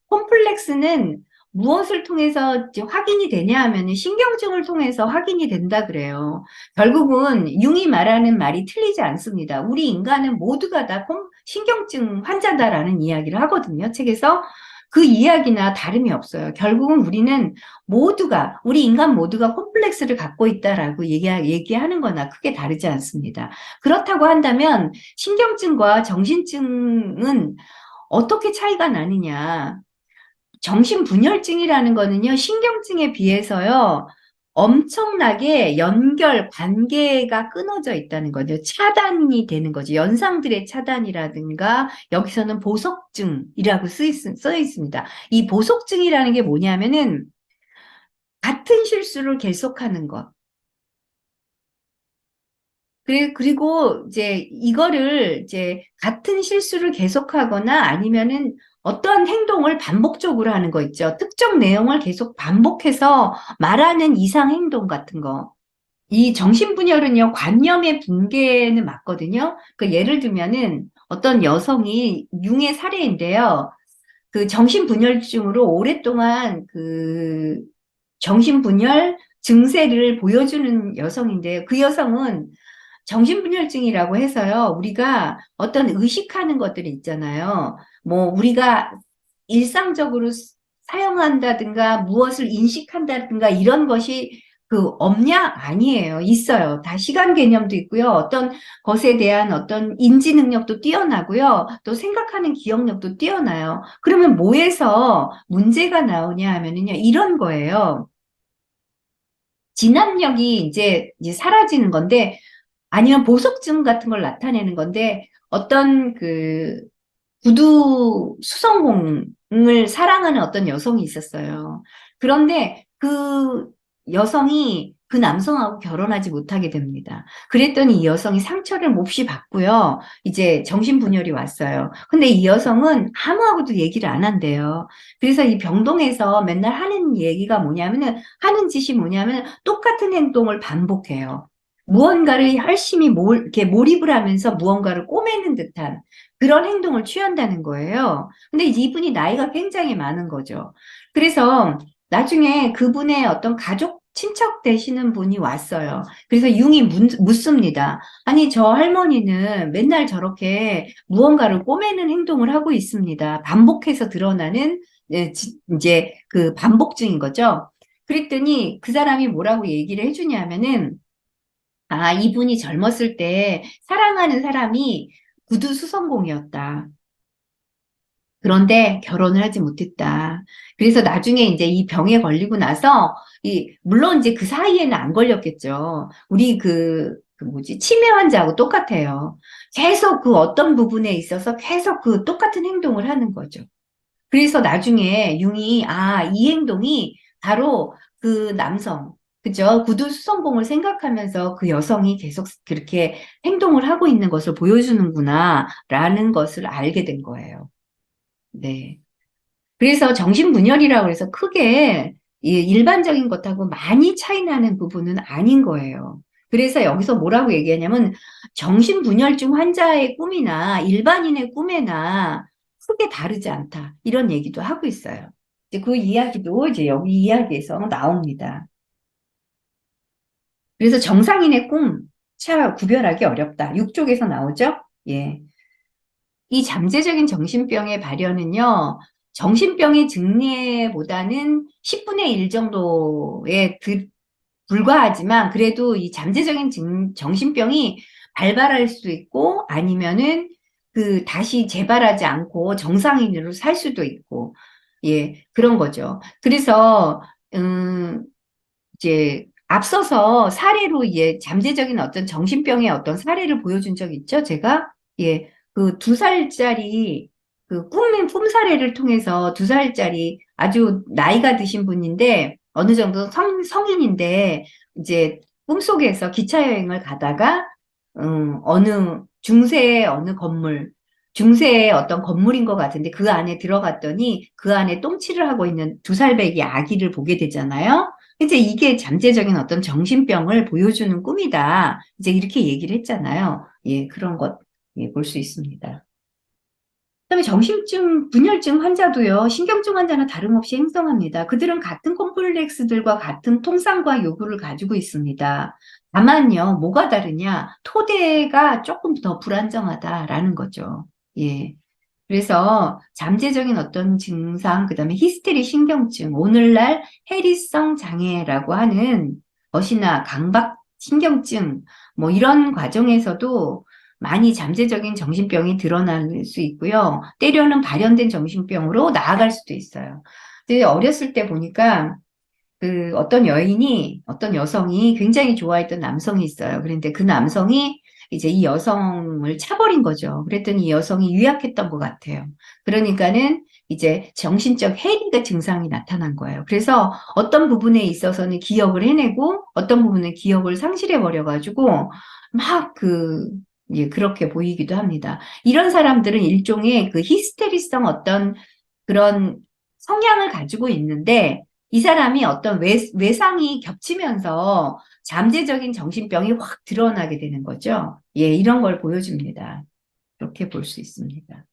콤플렉스는 무엇을 통해서 이제 확인이 되냐 하면 신경증을 통해서 확인이 된다 그래요. 결국은 융이 말하는 말이 틀리지 않습니다. 우리 인간은 모두가 다 신경증 환자다라는 이야기를 하거든요. 책에서 그 이야기나 다름이 없어요. 결국은 우리는 모두가, 우리 인간 모두가 콤플렉스를 갖고 있다라고 얘기하는 거나 크게 다르지 않습니다. 그렇다고 한다면 신경증과 정신증은 어떻게 차이가 나느냐? 정신분열증이라는 거는요, 신경증에 비해서요, 엄청나게 관계가 끊어져 있다는 거죠. 차단이 되는 거죠. 연상들의 차단이라든가, 여기서는 보석증이라고 써 있습니다. 이 보석증이라는 게 뭐냐면은, 같은 실수를 계속하는 것. 그리고 이제 이거를 이제 같은 실수를 계속하거나 아니면은 어떠한 행동을 반복적으로 하는 거 있죠. 특정 내용을 계속 반복해서 말하는 이상 행동 같은 거. 이 정신분열은요, 관념의 붕괴는 맞거든요. 그 예를 들면은 어떤 여성이 융의 사례인데요. 그 정신분열증으로 오랫동안 그 정신분열 증세를 보여주는 여성인데요. 그 여성은 정신분열증이라고 해서요, 우리가 어떤 의식하는 것들이 있잖아요. 뭐, 우리가 일상적으로 사용한다든가, 무엇을 인식한다든가, 이런 것이 없냐? 아니에요. 있어요. 다 시간 개념도 있고요. 어떤 것에 대한 어떤 인지 능력도 뛰어나고요. 또 생각하는 기억력도 뛰어나요. 그러면 뭐에서 문제가 나오냐 하면은요, 이런 거예요. 진압력이 이제 사라지는 건데, 아니면 보석증 같은 걸 나타내는 건데 어떤 그 구두 수성공을 사랑하는 어떤 여성이 있었어요. 그런데 그 여성이 그 남성하고 결혼하지 못하게 됩니다. 그랬더니 이 여성이 상처를 몹시 받고요. 이제 정신분열이 왔어요. 근데 이 여성은 아무하고도 얘기를 안 한대요. 그래서 이 병동에서 맨날 하는 얘기가 뭐냐면은 하는 짓이 뭐냐면 똑같은 행동을 반복해요. 무언가를 열심히 이렇게 몰입을 하면서 무언가를 꼬매는 듯한 그런 행동을 취한다는 거예요. 근데 이분이 나이가 굉장히 많은 거죠. 그래서 나중에 그분의 어떤 가족, 친척 되시는 분이 왔어요. 그래서 융이 묻습니다. 아니, 저 할머니는 맨날 저렇게 무언가를 꼬매는 행동을 하고 있습니다. 반복해서 드러나는 이제 그 반복증인 거죠. 그랬더니 그 사람이 뭐라고 얘기를 해주냐면은 아, 이분이 젊었을 때 사랑하는 사람이 구두 수성공이었다. 그런데 결혼을 하지 못했다. 그래서 나중에 이제 이 병에 걸리고 나서, 물론 이제 그 사이에는 안 걸렸겠죠. 우리 뭐지, 치매 환자하고 똑같아요. 계속 그 어떤 부분에 있어서 계속 그 똑같은 행동을 하는 거죠. 그래서 나중에 융이, 아, 이 행동이 바로 그 남성, 그죠? 구두 수성봉을 생각하면서 그 여성이 계속 그렇게 행동을 하고 있는 것을 보여주는구나, 라는 것을 알게 된 거예요. 네. 그래서 정신분열이라고 해서 크게 일반적인 것하고 많이 차이 나는 부분은 아닌 거예요. 그래서 여기서 뭐라고 얘기하냐면 정신분열증 환자의 꿈이나 일반인의 꿈에나 크게 다르지 않다. 이런 얘기도 하고 있어요. 이제 그 이야기도 이제 여기 이야기에서 나옵니다. 그래서 정상인의 꿈, 차 구별하기 어렵다. 6쪽에서 나오죠? 예. 이 잠재적인 정신병의 발현은요, 정신병의 증례보다는 10분의 1 정도에 불과하지만, 그래도 이 잠재적인 정신병이 발발할 수 있고, 아니면은 다시 재발하지 않고 정상인으로 살 수도 있고, 예, 그런 거죠. 그래서, 이제, 앞서서 사례로 잠재적인 어떤 정신병의 어떤 사례를 보여준 적 있죠, 제가? 예, 그 2살짜리 꿈 사례를 통해서 2살짜리 아주 나이가 드신 분인데 어느 정도 성인인데 이제 꿈속에서 기차 여행을 가다가 어느 중세의 어느 건물 중세의 어떤 건물인 것 같은데 그 안에 들어갔더니 그 안에 똥칠을 하고 있는 2살배기 아기를 보게 되잖아요. 이제 이게 잠재적인 어떤 정신병을 보여주는 꿈이다. 이제 이렇게 얘기를 했잖아요. 예, 그런 것, 예, 볼 수 있습니다. 그다음에 정신증, 분열증 환자도요, 신경증 환자나 다름없이 행동합니다. 그들은 같은 콤플렉스들과 같은 통상과 요구를 가지고 있습니다. 다만요, 뭐가 다르냐? 토대가 조금 더 불안정하다라는 거죠. 예. 그래서 잠재적인 어떤 증상, 그다음에 히스테리 신경증, 오늘날 해리성 장애라고 하는 것이나 강박 신경증, 뭐 이런 과정에서도 많이 잠재적인 정신병이 드러날 수 있고요. 때로는 발현된 정신병으로 나아갈 수도 있어요. 근데 어렸을 때 보니까 그 어떤 여성이 굉장히 좋아했던 남성이 있어요. 그런데 그 남성이 이제 이 여성을 차버린 거죠. 그랬더니 이 여성이 유약했던 것 같아요. 그러니까는 이제 정신적 해리가 증상이 나타난 거예요. 그래서 어떤 부분에 있어서는 기억을 해내고 어떤 부분은 기억을 상실해 버려가지고 막 예, 그렇게 보이기도 합니다. 이런 사람들은 일종의 그 히스테리성 어떤 그런 성향을 가지고 있는데 이 사람이 어떤 외상이 겹치면서 잠재적인 정신병이 확 드러나게 되는 거죠. 예, 이런 걸 보여줍니다. 그렇게 볼 수 있습니다.